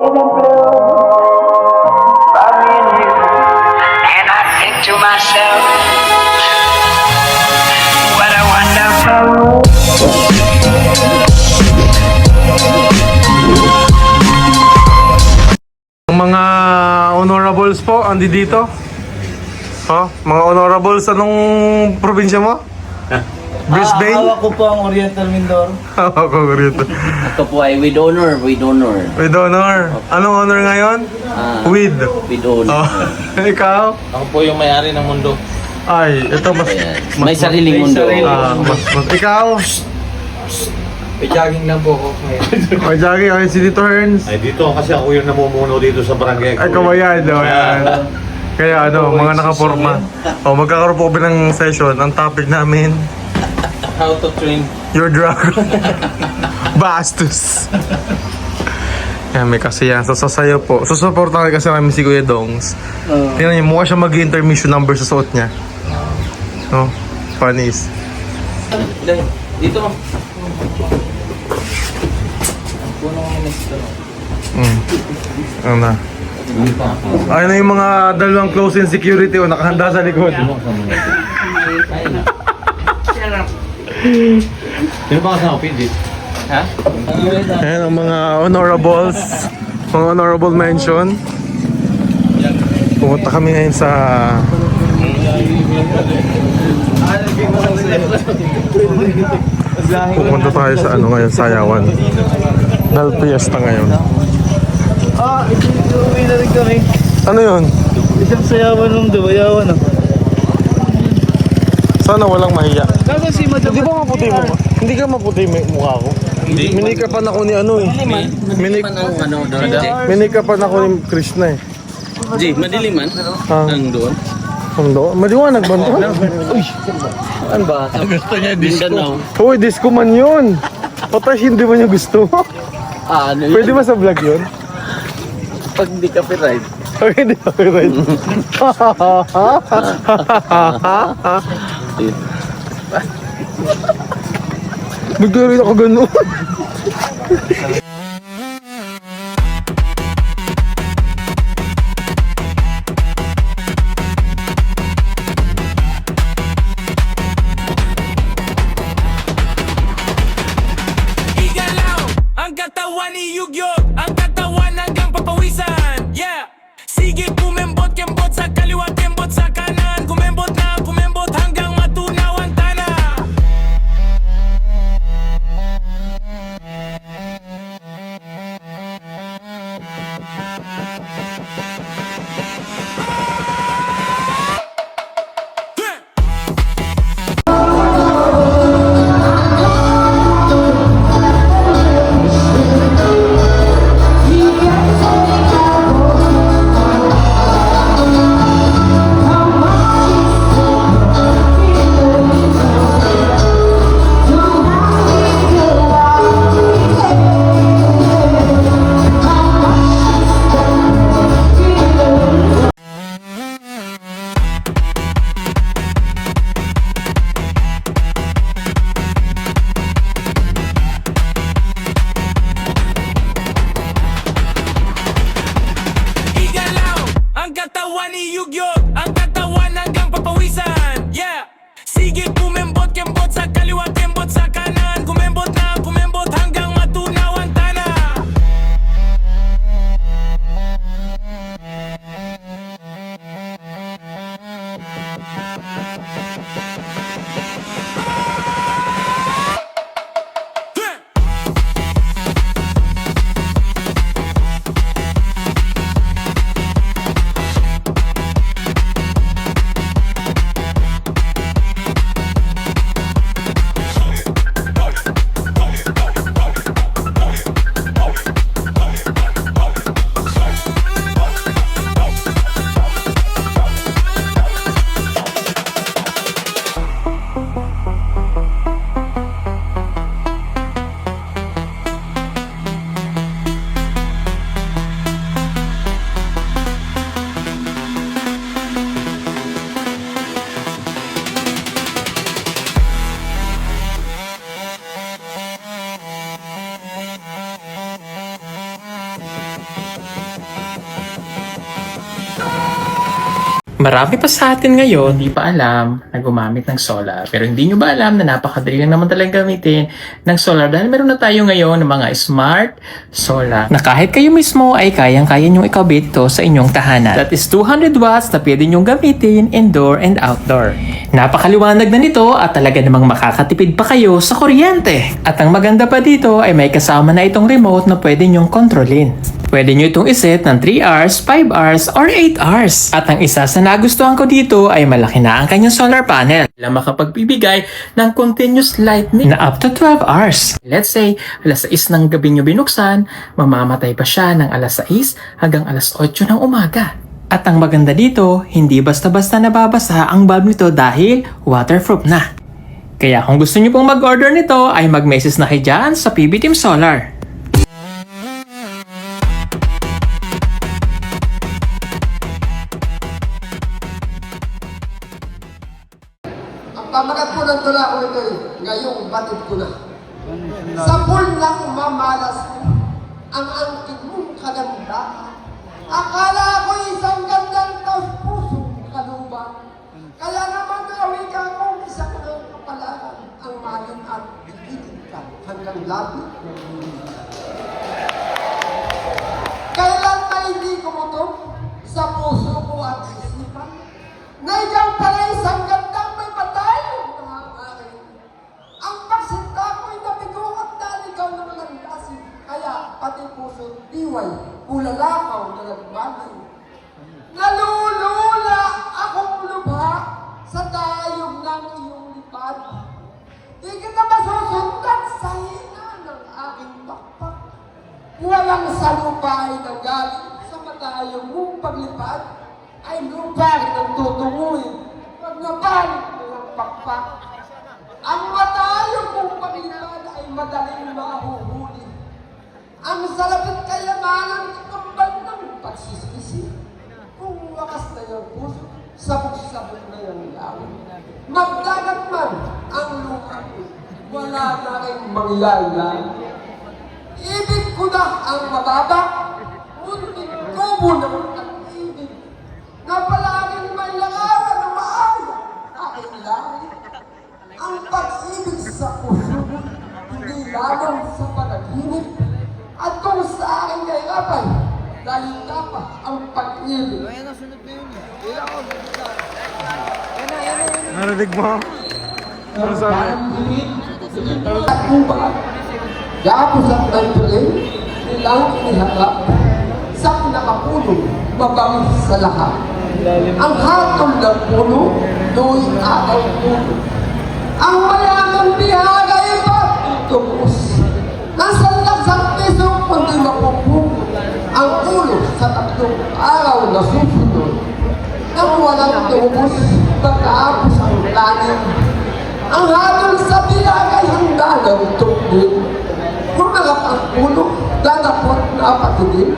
And I think to myself, what a wonderful world. Ang mga honorables po, andi dito. Oh, mga honorables, anong probinsya mo? Brisbane? Hawak ko po ang Oriental Mindoro. Hawak ko rito. Ito po ay with honor, with honor. With honor. Anong honor ngayon? With. With honor. Oh, ikaw? Ako po yung may-ari ng mundo. Ay, ito mas... Ayan. May sariling mundo. Ikaw? May jogging lang po ako ngayon. Ay, Jackie, ay, si Tito Herns. Ay dito kasi ako yung namumuno dito sa barangay. Ay, kawayan, no? Ayan. Kaya ano, mga nakaporma. O, magkakaroon po kami ng session. Ang topic namin, How to train. your dragon. Bastos. Yan, may kasiyahan. So, sasayo po. Susuportahan kasi namin si Kuya Dongs. Tingnan niyo, mukha siya mag-intermission number sa suot niya. No? Panis. Dito. Ano na? Ayun na yung mga dalawang close-in security o nakahanda sa likod. Sino ba kasama Pindit? Ha? Ayan ang mga honorables. Mga honorable mention. Pumunta kami ngayon sa... Pupunta tayo sa ano ngayon, Sayawan. Dahil fiesta ngayon. Uwi na rin kami. Ano yun? Isang sayawan ng dumayawan. Sana walang mahiya. Kaso si Madam... Di ba maputi mo ba? Hindi ka maputi mukha ko. Minikapan ako ni ano eh. Madilim man ang ano doon. Minikapan ako ni Krishna eh. G, madilim man? Ah. Ang doon? Ano? Maliwanag ba ito? Uy! Ano ba? Gusto niya disco. Uy, disco man yun! Patay, hindi mo niya gusto. Ano yun? Pwede ba sa vlog yun? Pag di copyright. Okay, di ba? Right. Bigla rin ako ganun. Igalaw ang katawan ni Yugyot, ang katawan hanggang papawisan. Yeah. Sige kumembot sa kaliwa, kembot sa kanan. Kumembot hanggang matunaw ang tana. Marami pa sa atin ngayon hindi pa alam na gumamit ng solar. Pero hindi nyo ba alam na napakadali lang naman talagang gamitin ng solar dahil meron na tayo ngayon ng mga smart solar na kahit kayo mismo ay kayang-kaya nyong ikabit to sa inyong tahanan. That is 200 watts na pwede nyong gamitin indoor and outdoor. Napakaliwanag na nito at talaga namang makakatipid pa kayo sa kuryente. At ang maganda pa dito ay may kasama na itong remote na pwede nyong kontrolin. Pwede nyo itong iset ng 3 hours, 5 hours, or 8 hours. At ang isa sa nagustuhan ko dito ay malaki na ang kanyang solar panel na makapagbibigay ng continuous lightning na up to 12 hours. Let's say, alas 6 ng gabi nyo binuksan, mamamatay pa siya ng alas 6 hanggang alas 8 ng umaga. At ang maganda dito, hindi basta-basta nababasa ang bulb nito dahil waterproof na. Kaya kung gusto nyo pong mag-order nito ay mag-message na kayo dyan sa PB Team Solar. Ang pamagat po ng tula ko ito ngayong batid ko na. Sa pool lang mamalas ang angkin mong kagandahan. Akala ko isang gandang taos pusong kaluban. Kaya naman nawig akong isang kapalaran ang malin at ibigin ka hanggang labi. Kailan na hindi kumutok sa puso ko at isipan na ikaw pala isang gandang may patayong mga akin. Ang pagsinta ko'y nabigo at naligaw ng landasin. Kaya pati puso diway, pulalakaw na nagbagay. Nalulula akong lubha sa dayong ng iyong lipad. Di kita masusundan sa hina ng aking pakpak. Walang salupay na galing sa matayong mong paglipad ay lupa ng tutunguin pag nabalik mo ng pakpak. Ang matayong mong paglipad ay madaling mahuhuli. Ang salapit kayamanan ng kambal ng pagsisisi. Kung wakas na yung puso, sabog-sabog na yung lawin. Magdagat man ang lupa ko, wala na rin mangyayari. Ibig ko na ang mababa, ngunit kubo ng pag-ibig, na palaging may lakaran na maaya aking langit. Ang pag-ibig sa puso, hindi lamang sa panaginip, at kung sa akin kay Kapay, dahil pa ang pag-ibig. Narinig mo? Ano sabi? At buba, gapos at nagtuloy, nilang iniharap sa pinakapuno, mabangis sa lahat. Ang hatol ng puno, do'y araw puno. Ang mayamang bihaga ay matutubos. Nasa laksang piso, kundi mapupupo. Ang ulo sa tatlong araw na susunod. Nang walang tubos, pagkaapos ang langit. Ang hatol sa bihaga ay handa ng tuklit. Kumanap ang ulo, dadapot na patilim.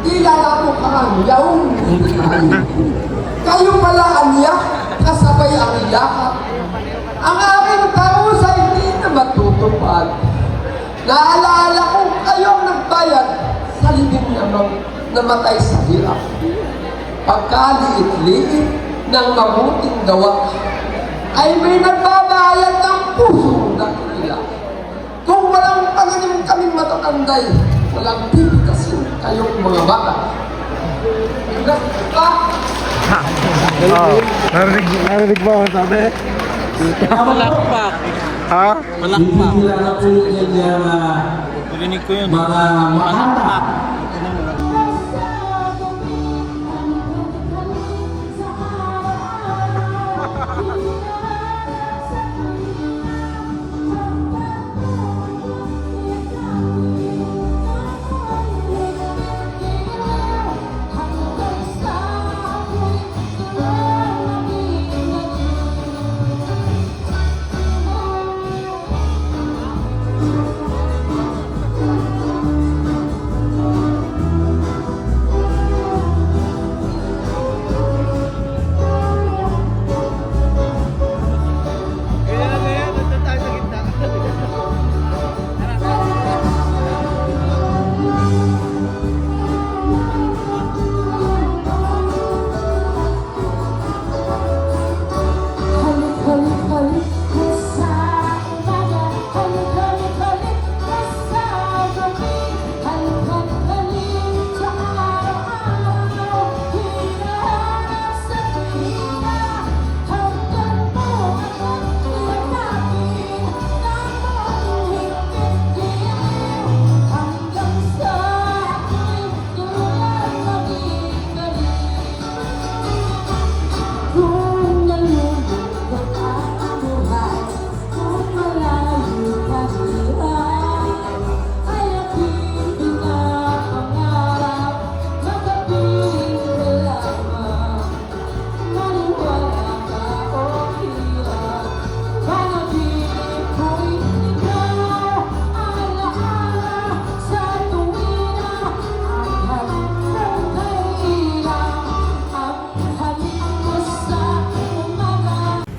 Kilala mo ka ang yaong hinihayin. Kayo pala aniyak, kasabay ang yakap. Ang aking parusa hindi na matutupad. Naalala ko kayong nagbayad sa libing na namatay sa hirap. Pagkaliit-liit ng mabuting gawa, ay may nagbabayad ng pusong dakila. Kung walang pananim kaming matatanday, walang bibitasin kayong mga bata. Narinig mo ang sabi? Malakpak. Ha? Malakpak. Narinig ko yun. Malakpak.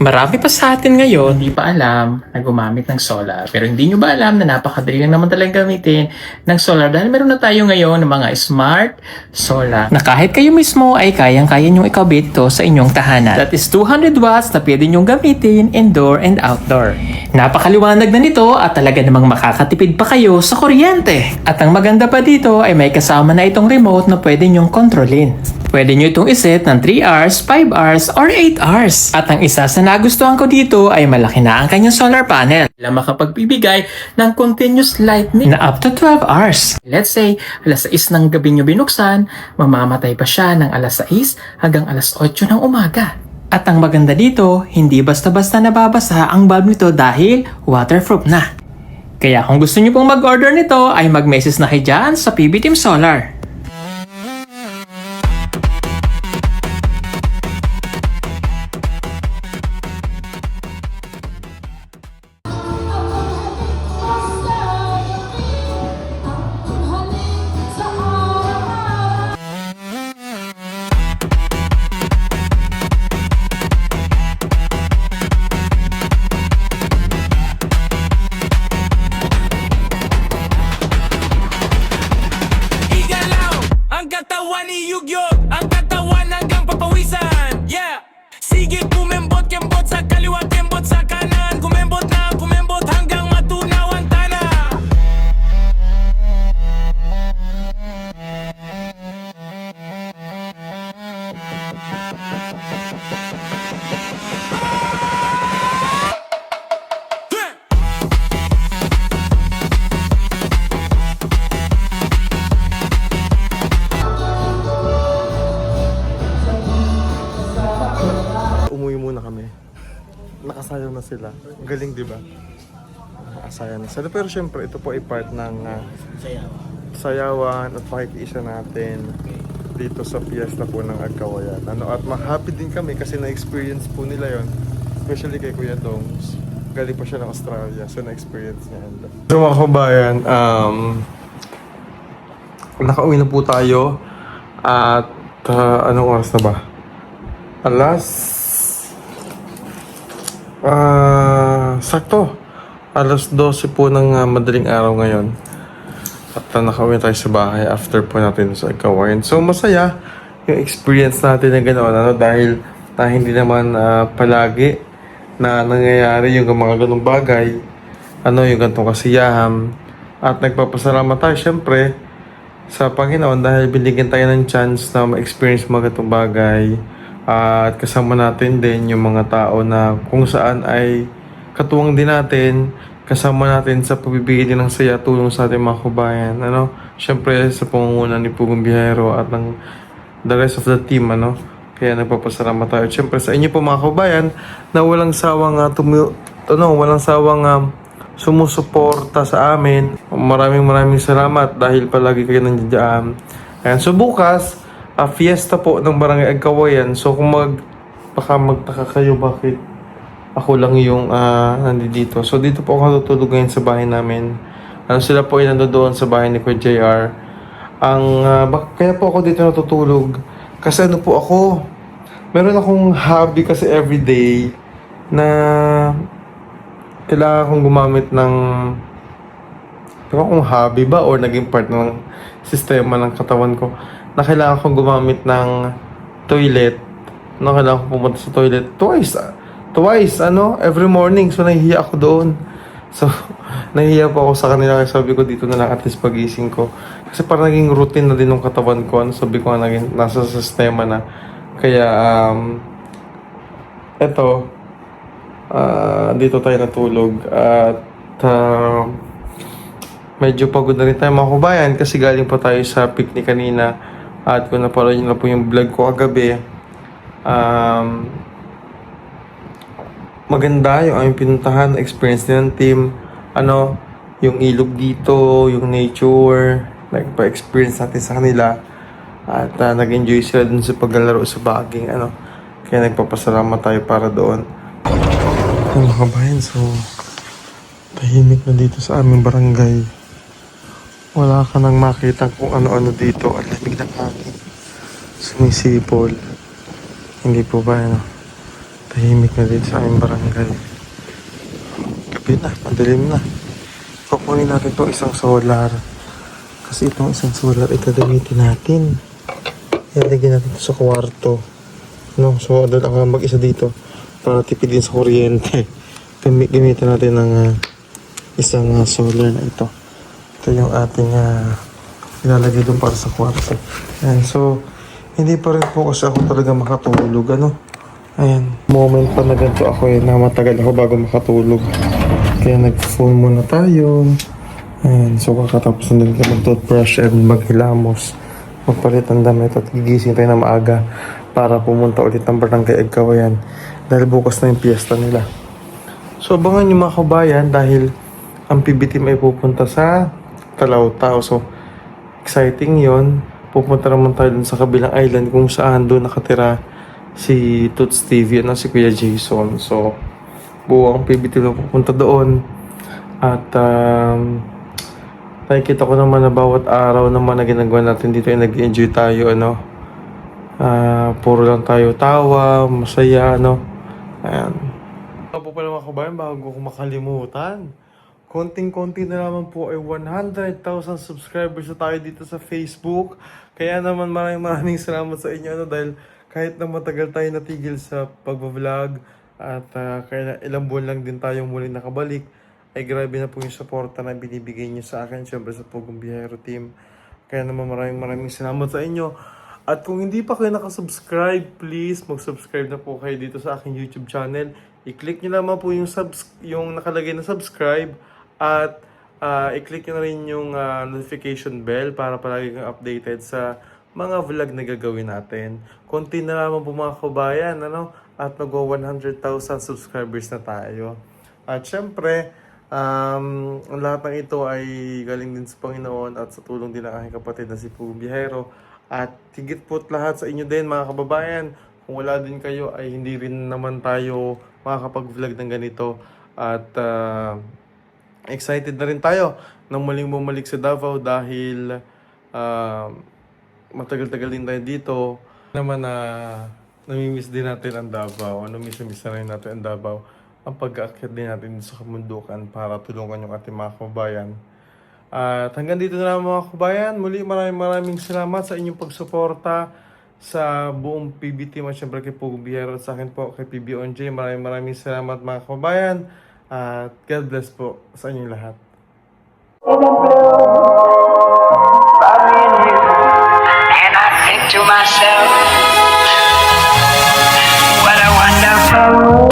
Marami pa sa atin ngayon hindi pa alam na gumamit ng solar. Pero hindi nyo ba alam na napakadali lang naman talagang gamitin ng solar dahil meron na tayo ngayon ng mga smart solar na kahit kayo mismo ay kayang-kaya nyong ikabit to sa inyong tahanan. That is 200 watts na pwede nyong gamitin indoor and outdoor. Napakaliwanag na nito at talaga namang makakatipid pa kayo sa kuryente. At ang maganda pa dito ay may kasama na itong remote na pwede nyong kontrolin. Pwede nyo itong iset ng 3 hours, 5 hours, or 8 hours. At ang isa sa nagustuhan ko dito ay malaki na ang kanyang solar panel na makapagbibigay ng continuous lightning na up to 12 hours. Let's say, alas 6 ng gabi nyo binuksan, mamamatay pa siya ng alas 6 hanggang alas 8 ng umaga. At ang maganda dito, hindi basta-basta nababasa ang bulb nito dahil waterproof na. Kaya kung gusto nyo pong mag-order nito ay mag-message na kayo dyan sa PB Team Solar. Igalaw ang katawan ni Yugyot, ang katawan hanggang papawisan. Yeah, sige kumembot, kembot sa kaliwa, kembot sa kanan. Kumembot na kumembot hanggang matunaw ang tana. Umuwi muna kami. Nakasayang na sila. Ang galing, di ba? Nakasayang na sila. Pero syempre, ito po ay part ng sayawan at pakikiisa natin dito sa fiesta po ng Agkawayan. At happy din kami kasi na-experience po nila yon, especially kay Kuya Dongs. Galing pa siya ng Australia, so na-experience niya. So mga kabayan, nakauwi na po tayo at anong oras na ba? Sakto. Alas 12 po ng madaling araw ngayon. At nakauwi tayo sa bahay after po natin sa Agkawayan. So masaya yung experience natin na gano'n. Dahil hindi naman palagi na nangyayari yung mga ganong bagay. Yung ganitong kasiyahan. At nagpapasalamat tayo syempre sa Panginoon dahil binigyan tayo ng chance na ma-experience mga ganitong bagay. At kasama natin din yung mga tao na kung saan ay katuwang din natin, kasama natin sa pagbibigay din ng saya, tulong sa ating mga kabayan. Siyempre sa pangunguna ni Pugong Biyahero at ng the rest of the team. Kaya nagpapasalamat tayo. Siyempre sa inyo po mga kabayan na walang sawang sumusuporta sa amin. Maraming salamat dahil palagi kayo nandiyan. Ayan, so bukas, fiesta po ng Barangay Agkawayan. So kung baka magtaka kayo bakit ako lang yung nandito. So dito po ako natutulog ngayon sa bahay namin. Sila po ay nandoon sa bahay ni Kuya JR. Kaya po ako dito natutulog. Kasi po ako, meron akong hobby kasi everyday na kailangan kong gumamit ng kung hobby ba or naging part ng sistema ng katawan ko na kailangan kong gumamit ng toilet. Kailangan kong pumunta sa toilet twice, every morning. So, nahihiya ako doon. So, nahihiya po ako sa kanila. Kaya sabi ko, dito na lang at least pagising ko. Kasi parang naging routine na din ng katawan ko. Sabi ko nga, nasa sistema na. Kaya, dito tayo natulog. At, medyo pagod na rin tayo mga kabayan kasi galing pa tayo sa picnic kanina. At kung napanood nyo na po yung vlog ko kagabi, maganda yung aming pinuntahan, experience din ng team, yung ilog dito, yung nature, nagpa-experience natin sa kanila at nag-enjoy sila dun sa paglalaro sa baging, kaya nagpapasalamat tayo para doon. Mga kabayan, so tahimik na dito sa aming barangay. Wala ka nang makita kung ano-ano dito. Ang lamig ng hangin. Sumisipol. Hindi po ba, Tahimik na dito sa aming barangay. Gabi na, madilim na. Kukunin natin itong isang solar. Kasi itong isang solar ay gagamitin natin. Ilalagay natin ito sa kwarto. No? So, dahil ako mag-isa dito para tipid din sa kuryente. Gamitin natin ng isang solar na ito. Ito yung ating ilalagay doon para sa kwarto. Ayan, so, hindi pa rin po kasi ako talaga makatulog. Ano? Ayan, moment pa na ganito ako na matagal ako bago makatulog. Kaya nag-phone muna tayo. Ayan, so kakatapos na din mag-toothbrush and maghilamos. Magpalit ang damit at gigising tayo na maaga para pumunta ulit ng Barangay Agkawayan dahil bukas na yung piyesta nila. So abangan nyo mga kabayan dahil ang PB team ay pupunta sa Talauta. So exciting yon. Pupunta naman tayo dun sa kabilang island kung saan doon nakatira si Toots TV at si Kuya Jason. So buong PB team na pupunta doon. At nakikita ko naman na bawat araw naman na ginagawa natin dito ay nag-enjoy tayo, ano. Puro lang tayo tawa, masaya, ano. Ayan. Ako po pala mga kabayan, bago ko makalimutan. Konting-konti na naman po ay 100,000 subscribers na tayo dito sa Facebook. Kaya naman maraming salamat sa inyo, ano, dahil kahit na matagal tayo natigil sa pag-vlog at kaya ilang buwan lang din tayong muli nakabalik, ay grabe na po yung suporta na binibigay niyo sa akin, syempre sa Pugong Biyahero Team. Kaya naman maraming salamat sa inyo. At kung hindi pa kayo nakasubscribe, please mag-subscribe na po kayo dito sa aking YouTube channel. I-click nyo naman po yung nakalagay na subscribe at i-click nyo na rin yung notification bell para palagi kang updated sa mga vlog na gagawin natin. Konti na naman po mga kabayan, ano? At mag-100,000 subscribers na tayo. At syempre, ang lahat ng ito ay galing din sa Panginoon at sa tulong din ng aking kapatid na si Pugong Biyahero. At higit po't lahat sa inyo din mga kababayan. Kung wala din kayo ay hindi rin naman tayo makakapag-vlog ng ganito. At excited na rin tayo na muling bumalik sa Davao dahil matagal-tagal din tayo dito. Naman na namimiss din natin ang Davao. Namimiss na rin natin ang Davao. Ang pag-aakyat din natin sa kamundukan para tulungan yung ating mga kababayan. At hanggang dito na lang mga kababayan. Muli maraming salamat sa inyong pagsuporta sa buong PB team at syempre kay Pugong Biyahero at sa akin po kay PB Onj. Maraming salamat mga kababayan. At God bless po sa inyong lahat. And I think to myself, what a wonderful world.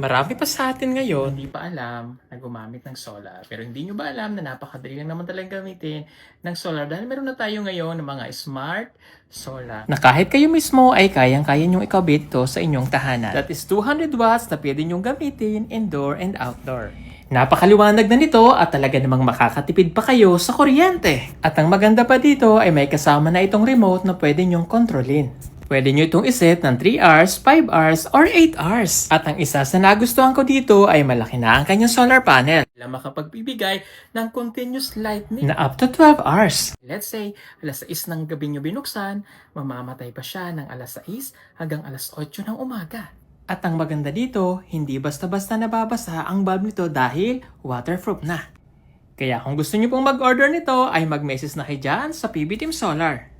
Marami pa sa atin ngayon, hindi pa alam na gumamit ng solar. Pero hindi nyo ba alam na napakadali lang naman talagang gamitin ng solar dahil meron na tayo ngayon ng mga smart solar. Na kahit kayo mismo ay kayang-kaya nyong ikabit ito sa inyong tahanan. That is 200 watts na pwede nyong gamitin indoor and outdoor. Napakaliwanag na nito at talaga namang makakatipid pa kayo sa kuryente. At ang maganda pa dito ay may kasama na itong remote na pwede nyong kontrolin. Pwede nyo itong iset ng 3 hours, 5 hours, or 8 hours. At ang isa sa nagustuhan ko dito ay malaki na ang kanyang solar panel. Na makapagbibigay ng continuous lightning na up to 12 hours. Let's say, alas 6 ng gabi nyo binuksan, mamamatay pa siya ng alas 6 hanggang alas 8 ng umaga. At ang maganda dito, hindi basta-basta nababasa ang bulb nito dahil waterproof na. Kaya kung gusto nyo pong mag-order nito ay mag-message na kayo dyan sa PB Team Solar.